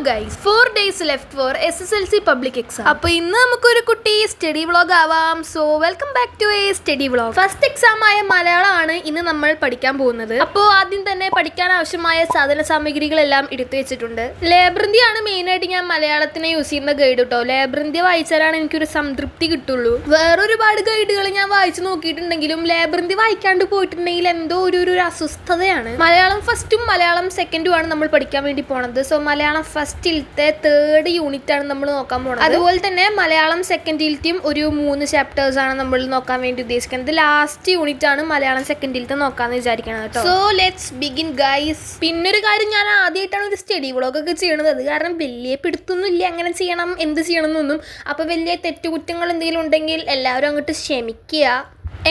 Guys 4 days left for SSLC public exam. അപ്പോൾ ഇന്ന് നമുക്കൊരു കുട്ടി സ്റ്റഡി വ്ളോഗ് ആവാം. So welcome back to a study vlog. First exam ആയ മലയാളമാണ് ഇന്ന് നമ്മൾ പഠിക്കാൻ പോകുന്നത്. അപ്പോൾ ആദ്യം തന്നെ പഠിക്കാൻ ആവശ്യമായ സാധന സാമഗ്രികളെല്ലാം എടുത്തു വെച്ചിട്ടുണ്ട്. ലേബ്രന്തിയാണ് മെയിനായിട്ട് ഞാൻ മലയാളത്തിന് യൂസ് ചെയ്യുന്ന ഗൈഡ് കേട്ടോ. ലേബ്രന്തി വായിച്ചാലാണ് എനിക്കൊരു സംതൃപ്തി കിട്ടുള്ളൂ. വേറൊരുപാട് ഗൈഡുകൾ ഞാൻ വായിച്ചു നോക്കിയിട്ടുണ്ടെങ്കിലും ലേബ്രന്തി വായിക്കാണ്ട് പോയിട്ടുണ്ടെങ്കിൽ എന്തോ ഒരു അസ്വസ്ഥതയാണ്. മലയാളം ഫസ്റ്റും മലയാളം സെക്കൻഡും ആണ് നമ്മൾ പഠിക്കാൻ വേണ്ടി പോണത്. സോ മലയാളം ഫസ്റ്റിലത്തെ 3rd യൂണിറ്റ് ആണ് നമ്മൾ നോക്കാൻ പോകുന്നത്. അതുപോലെ തന്നെ മലയാളം സെക്കൻഡിലത്തെയും ഒരു 3 ചാപ്റ്റേഴ്സ് ആണ് നമ്മൾ നോക്കാൻ വേണ്ടി ഉദ്ദേശിക്കുന്നത്. ലാസ്റ്റ് യൂണിറ്റ് ആണ് മലയാളം സെക്കൻഡിലത്തെ നോക്കാന്ന് വിചാരിക്കണം കേട്ടോ. So let's begin guys. പിന്നൊരു കാര്യം, ഞാൻ ആദ്യമായിട്ടാണ് ഒരു സ്റ്റഡി വ്ളോഗ് ഒക്കെ ചെയ്യണത്. അത് കാരണം വലിയ പിടുത്തൊന്നും ഇല്ല എങ്ങനെ ചെയ്യണം എന്ത് ചെയ്യണം എന്നൊന്നും. അപ്പോൾ വലിയ തെറ്റുകുറ്റങ്ങൾ എന്തെങ്കിലും ഉണ്ടെങ്കിൽ എല്ലാവരും അങ്ങോട്ട് ക്ഷമിക്കുക.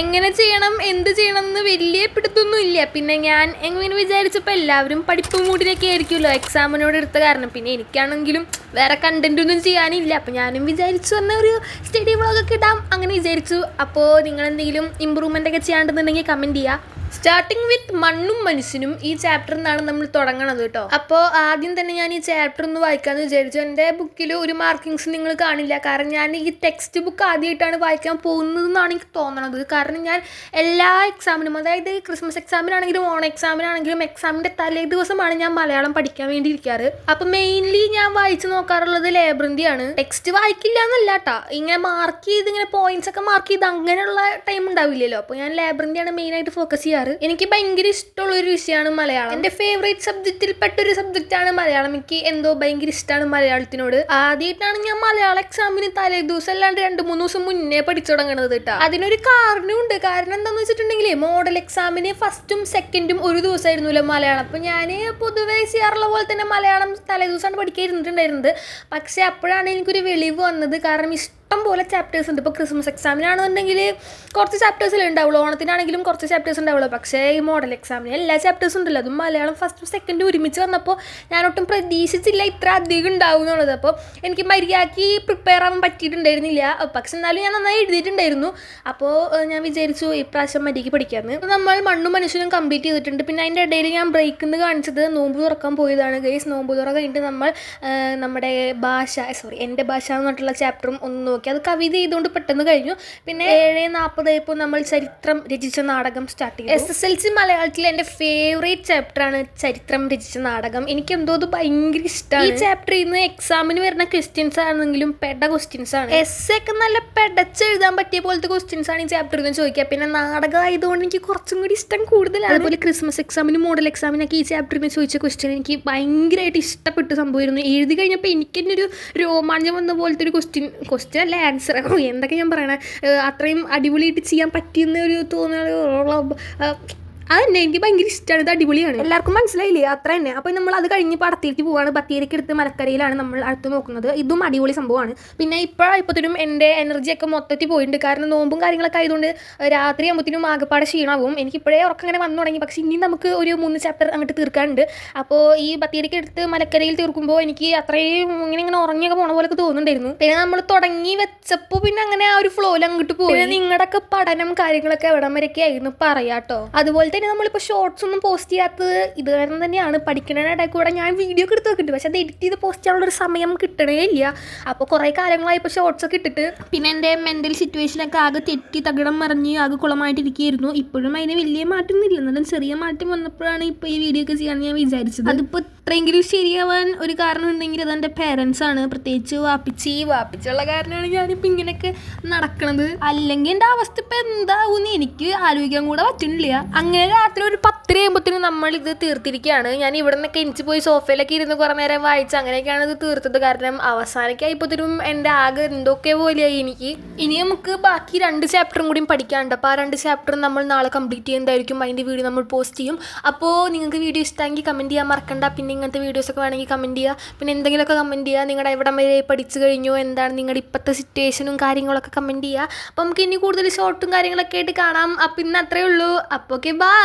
എങ്ങനെ ചെയ്യണം എന്ത് ചെയ്യണം എന്ന് വലിയ പിടുത്തൊന്നും ഇല്ല. പിന്നെ ഞാൻ എങ്ങനെ വിചാരിച്ചപ്പോൾ എല്ലാവരും പഠിപ്പ് മൂഡിലൊക്കെ ആയിരിക്കുമല്ലോ എക്സാമിനോട് എടുത്ത കാരണം. പിന്നെ എനിക്കാണെങ്കിലും വേറെ കണ്ടന്റ് ഒന്നും ചെയ്യാനില്ല. അപ്പോൾ ഞാനും വിചാരിച്ചു വന്ന ഒരു സ്റ്റഡി വ്ളോഗൊക്കെ ഇടാം അങ്ങനെ വിചാരിച്ചു. അപ്പോൾ നിങ്ങളെന്തെങ്കിലും ഇമ്പ്രൂവ്മെൻ്റ് ഒക്കെ ചെയ്യാണ്ടെന്നുണ്ടെങ്കിൽ കമൻറ്റ് ചെയ്യുക. സ്റ്റാർട്ടിങ് വിത്ത് മണ്ണും മനുഷ്യനും ഈ ചാപ്റ്ററിൽ നിന്നാണ് നമ്മൾ തുടങ്ങണത് കേട്ടോ. അപ്പോൾ ആദ്യം തന്നെ ഞാൻ ഈ ചാപ്റ്റർ ഒന്ന് വായിക്കാമെന്ന് വിചാരിച്ചു. എൻ്റെ ബുക്കിൽ ഒരു മാർക്കിങ്സ് നിങ്ങൾ കാണില്ല, കാരണം ഞാൻ ഈ ടെക്സ്റ്റ് ബുക്ക് ആദ്യമായിട്ടാണ് വായിക്കാൻ പോകുന്നതെന്നാണ് എനിക്ക് തോന്നണത്. കാരണം ഞാൻ എല്ലാ എക്സാമിനും, അതായത് ക്രിസ്മസ് എക്സാമിനാണെങ്കിലും ഓൺ എക്സാമിനാണെങ്കിലും എക്സാമിൻ്റെ തലേ ദിവസമാണ് ഞാൻ മലയാളം പഠിക്കാൻ വേണ്ടി ഇരിക്കാറ്. അപ്പോൾ മെയിൻലി ഞാൻ വായിച്ച് നോക്കാറുള്ളത് ലേബ്രന്തിയാണ്. ടെക്സ്റ്റ് വായിക്കില്ല എന്നല്ല കേട്ടോ, ഇങ്ങനെ മാർക്ക് ചെയ്ത് ഇങ്ങനെ പോയിന്റ്സ് ഒക്കെ മാർക്ക് ചെയ്ത് അങ്ങനെയുള്ള ടൈം ഉണ്ടാവില്ലല്ലോ. അപ്പോൾ ഞാൻ ലേബ്രന്തിയാണ് മെയിനായിട്ട് ഫോക്കസ് ചെയ്യാറ്. എനിക്ക് ഭയങ്കര ഇഷ്ടമുള്ളൊരു വിഷയമാണ് മലയാളം. എൻ്റെ ഫേവറേറ്റ് സബ്ജക്റ്റിൽ പെട്ടൊരു സബ്ജക്റ്റാണ് മലയാളം. എനിക്ക് എന്തോ ഭയങ്കര ഇഷ്ടമാണ് മലയാളത്തിനോട്. ആദ്യമായിട്ടാണ് ഞാൻ മലയാളം എക്സാമിന് തലേ ദിവസം അല്ലാണ്ട് 2-3 ദിവസം മുന്നേ പഠിച്ചു തുടങ്ങണത് കേട്ടോ. അതിനൊരു കാരണമുണ്ട്. കാരണം എന്താണെന്ന് വെച്ചിട്ടുണ്ടെങ്കിൽ മോഡൽ എക്സാമിന് ഫസ്റ്റും സെക്കൻഡും ഒരു ദിവസമായിരുന്നല്ലോ മലയാളം. അപ്പോൾ ഞാൻ പൊതുവേ ചെയ്യാറുള്ള പോലെ തന്നെ മലയാളം തലേ ദിവസമാണ് പഠിക്കാൻ ഇരുന്നിട്ടുണ്ടായിരുന്നത്. പക്ഷേ അപ്പോഴാണ് എനിക്കൊരു വെളിവ് വന്നത്. കാരണം ഇഷ്ടം പോലെ ചാപ്റ്റേഴ്സ് ഉണ്ട്. ഇപ്പോൾ ക്രിസ്മസ് എക്സാമിനാണെന്നുണ്ടെങ്കിൽ കുറച്ച് ചാപ്റ്റേഴ്സിൽ ഉണ്ടാവുള്ളൂ, ഓണത്തിനാണെങ്കിലും കുറച്ച് ചാപ്റ്റേഴ്സ് ഉണ്ടാവുള്ളൂ. പക്ഷേ ഈ മോഡൽ എക്സാമിന് എല്ലാ ചാപ്റ്റേഴ്സും ഉണ്ടല്ലോ. അതും മലയാളം ഫസ്റ്റും സെക്കൻഡും ഒരുമിച്ച് വന്നപ്പോൾ ഞാനൊട്ടും പ്രതീക്ഷിച്ചില്ല ഇത്ര അധികം ഉണ്ടാവും എന്നുള്ളത്. അപ്പോൾ എനിക്ക് മര്യാദയ്ക്ക് പ്രിപ്പയർ ആവാൻ പറ്റിയിട്ടുണ്ടായിരുന്നില്ല. പക്ഷെ എന്നാലും ഞാൻ നന്നായി എഴുതിയിട്ടുണ്ടായിരുന്നു. അപ്പോൾ ഞാൻ വിചാരിച്ചു ഇപ്രാവശ്യം മര്യാദയ്ക്ക് പഠിക്കാമെന്ന്. അപ്പോൾ നമ്മൾ മണ്ണും മനുഷ്യനും കംപ്ലീറ്റ് ചെയ്തിട്ടുണ്ട്. പിന്നെ അതിൻ്റെ ഇടയിൽ ഞാൻ ബ്രേക്ക് എന്ന് കാണിച്ചത് നോമ്പ് തുറക്കാൻ പോയതാണ് ഗൈസ്. നോമ്പ് തുറ കഴിഞ്ഞിട്ട് നമ്മൾ നമ്മുടെ എൻ്റെ ഭാഷ എന്ന് പറഞ്ഞിട്ടുള്ള ചാപ്റ്ററും ഒന്ന് നോക്കി. അത് കവിത ചെയ്തുകൊണ്ട് പെട്ടെന്ന് കഴിഞ്ഞു. പിന്നെ 7:40 ഇപ്പോൾ നമ്മൾ ചരിത്രം രചിച്ച നാടകം സ്റ്റാർട്ട് ചെയ്തു. SSLC മലയാളത്തിൽ എൻ്റെ ഫേവറേറ്റ് ചാപ്റ്ററാണ് ചരിത്രം രചിച്ച നാടകം. എനിക്ക് എന്തോ അത് ഭയങ്കര ഇഷ്ടമാണ്. ഈ ചാപ്റ്ററിൽ നിന്ന് എക്സാമിന് വരുന്ന ക്വസ്റ്റ്യൻസ് ആണെങ്കിലും പെട ക്വസ്റ്റ്യൻസ് ആണ്. ഒക്കെ നല്ല പെടച്ചെഴുതാൻ പറ്റിയ പോലത്തെ ക്വസ്റ്റ്യൻസ് ആണ് ഈ ചാപ്റ്ററിൽ നിന്ന് ചോദിക്കുക. പിന്നെ നാടകം ആയതുകൊണ്ട് എനിക്ക് കുറച്ചും കൂടി ഇഷ്ടം കൂടുതലാണ്. അതുപോലെ ക്രിസ്മസ് എക്സാമിനും മോഡൽ എക്സാമിനൊക്കെ ഈ ചാപ്റ്ററിൽ നിന്ന് ചോദിച്ച ക്വസ്റ്റ്യൻ എനിക്ക് ഭയങ്കരമായിട്ട് ഇഷ്ടപ്പെട്ട സംഭവമായിരുന്നു. എഴുതി കഴിഞ്ഞപ്പോൾ എനിക്ക് തന്നെ ഒരു രോമാഞ്ചം വന്ന പോലത്തെ ഒരു ക്വസ്റ്റ്യൻ അല്ല ആൻസർ, എന്തൊക്കെ ഞാൻ പറയണേ, അത്രയും അടിപൊളിയായിട്ട് ചെയ്യാൻ പറ്റിയെന്ന ഒരു തോന്നുന്ന അതന്നെ എനിക്ക് ഭയങ്കര ഇഷ്ടമാണ്. ഇത് അടിപൊളിയാണ്. എല്ലാവർക്കും മനസ്സിലായില്ലേ? അത്ര തന്നെ. അപ്പോൾ നമ്മൾ അത് കഴിഞ്ഞ് ബത്തേരിക്ക് പോവാണ്. ബത്തേരിക്ക് എടുത്ത് മലക്കരയിലാണ് നമ്മൾ അടുത്ത് നോക്കുന്നത്. ഇതും അടിപൊളി സംഭവമാണ്. പിന്നെ ഇപ്പോഴായപ്പോഴത്തേനും എൻ്റെ എനർജിയൊക്കെ മൊത്തത്തിൽ പോയിട്ടുണ്ട്. കാരണം നോമ്പും കാര്യങ്ങളൊക്കെ ആയതുകൊണ്ട് രാത്രി ആകുമ്പോഴത്തേനും ആകെപ്പാടെ ക്ഷീണമാവും. എനിക്കിപ്പോഴേ ഉറക്കം അങ്ങനെ വന്നു തുടങ്ങി. പക്ഷേ ഇനി നമുക്ക് ഒരു 3 ചാപ്റ്റർ അങ്ങോട്ട് തീർക്കാനുണ്ട്. അപ്പോൾ ഈ ബത്തേരിക്ക് എടുത്ത് മലക്കരയിൽ തീർക്കുമ്പോൾ എനിക്ക് അത്രയും ഇങ്ങനെ ഉറങ്ങിയൊക്കെ പോണ പോലെയൊക്കെ തോന്നുന്നുണ്ടായിരുന്നു. പിന്നെ നമ്മൾ തുടങ്ങി വെച്ചപ്പോൾ പിന്നെ അങ്ങനെ ആ ഒരു ഫ്ലോയിൽ അങ്ങോട്ട് പോയി. പിന്നെ നിങ്ങളുടെയൊക്കെ പഠനം കാര്യങ്ങളൊക്കെ എവിടം വരെയൊക്കെ ആയിരുന്നു പറയാട്ടോ. അതുപോലെ പിന്നെ നമ്മളിപ്പോൾ ഷോർട്സ് ഒന്നും പോസ്റ്റ് ചെയ്യാത്തത് ഇത് കാരണം തന്നെയാണ്. പഠിക്കുന്നതിനിടെ കൂടെ ഞാൻ വീഡിയോ ഒക്കെ എടുത്ത് വെക്കുന്നുണ്ട്. പക്ഷെ അത് എഡിറ്റ് ചെയ്ത് പോസ്റ്റ് ചെയ്യാനുള്ളൊരു സമയം കിട്ടണേ ഇല്ല. അപ്പോൾ കുറേ കാലങ്ങളായി ഇപ്പോൾ ഷോർട്സ് ഒക്കെ ഇട്ടിട്ട്. പിന്നെ എൻ്റെ മെൻ്റൽ സിറ്റുവേഷനൊക്കെ ആകെ തെറ്റി തകിടം മറിഞ്ഞ് ആകെ കുളമായിട്ടിരിക്കുകയായിരുന്നു. ഇപ്പോഴും അതിന് വലിയ മാറ്റമൊന്നുമില്ല. എന്നാലും ചെറിയ മാറ്റം വന്നപ്പോഴാണ് ഇപ്പോൾ ഈ വീഡിയോ ഒക്കെ ചെയ്യാമെന്ന് ഞാൻ വിചാരിച്ചത്. അതിപ്പോൾ ഇത്രയെങ്കിലും ശരിയാവാൻ ഒരു കാരണം ഉണ്ടെങ്കിൽ അതെൻ്റെ പേരൻസ് ആണ്. പ്രത്യേകിച്ച് വാപ്പിച്ചുള്ള കാരണമാണ് ഞാനിപ്പോൾ ഇങ്ങനെയൊക്കെ നടക്കണത്. അല്ലെങ്കിൽ എൻ്റെ അവസ്ഥ ഇപ്പം എന്താവുമെന്ന് എനിക്ക് ആലോചിക്കാൻ കൂടെ പറ്റുന്നില്ല. അങ്ങനെ രാത്രി ഒരു 10:30 നമ്മളിത് തീർത്തിരിക്കുകയാണ്. ഞാൻ ഇവിടെ നിന്നൊക്കെ എനിക്ക് പോയി സോഫയിലൊക്കെ ഇരുന്ന് കുറേ നേരം വായിച്ച് അങ്ങനെയൊക്കെയാണ് ഇത് തീർത്തത്. കാരണം അവസാനമൊക്കെയായപ്പോഴത്തേനും എൻ്റെ ആകെ എന്തൊക്കെ പോലെയായി എനിക്ക്. ഇനി നമുക്ക് ബാക്കി 2 ചാപ്റ്ററും കൂടിയും പഠിക്കാനുണ്ട്. അപ്പോൾ ആ 2 ചാപ്റ്ററും നമ്മൾ നാളെ കംപ്ലീറ്റ് ചെയ്യുന്നതായിരിക്കും. അതിൻ്റെ വീഡിയോ നമ്മൾ പോസ്റ്റ് ചെയ്യും. അപ്പോൾ നിങ്ങൾക്ക് വീഡിയോ ഇഷ്ടമെങ്കിൽ കമൻറ്റ് ചെയ്യാൻ മറക്കണ്ട. പിന്നെ ഇങ്ങനത്തെ വീഡിയോസൊക്കെ വേണമെങ്കിൽ കമൻറ്റ് ചെയ്യുക. പിന്നെ എന്തെങ്കിലുമൊക്കെ കമൻറ്റ് ചെയ്യുക. നിങ്ങളുടെ എവിടം വരെ പഠിച്ചു കഴിഞ്ഞോ, എന്താണ് നിങ്ങളുടെ ഇപ്പോഴത്തെ സിറ്റുവേഷനും കാര്യങ്ങളൊക്കെ കമൻറ്റ് ചെയ്യുക. അപ്പോൾ നമുക്ക് ഇനി കൂടുതൽ ഷോർട്ടും കാര്യങ്ങളൊക്കെ ആയിട്ട് കാണാം. അപ്പോൾ ഇന്ന് അത്രയേ ഉള്ളൂ. അപ്പോൾ ഓക്കെ, ബൈ.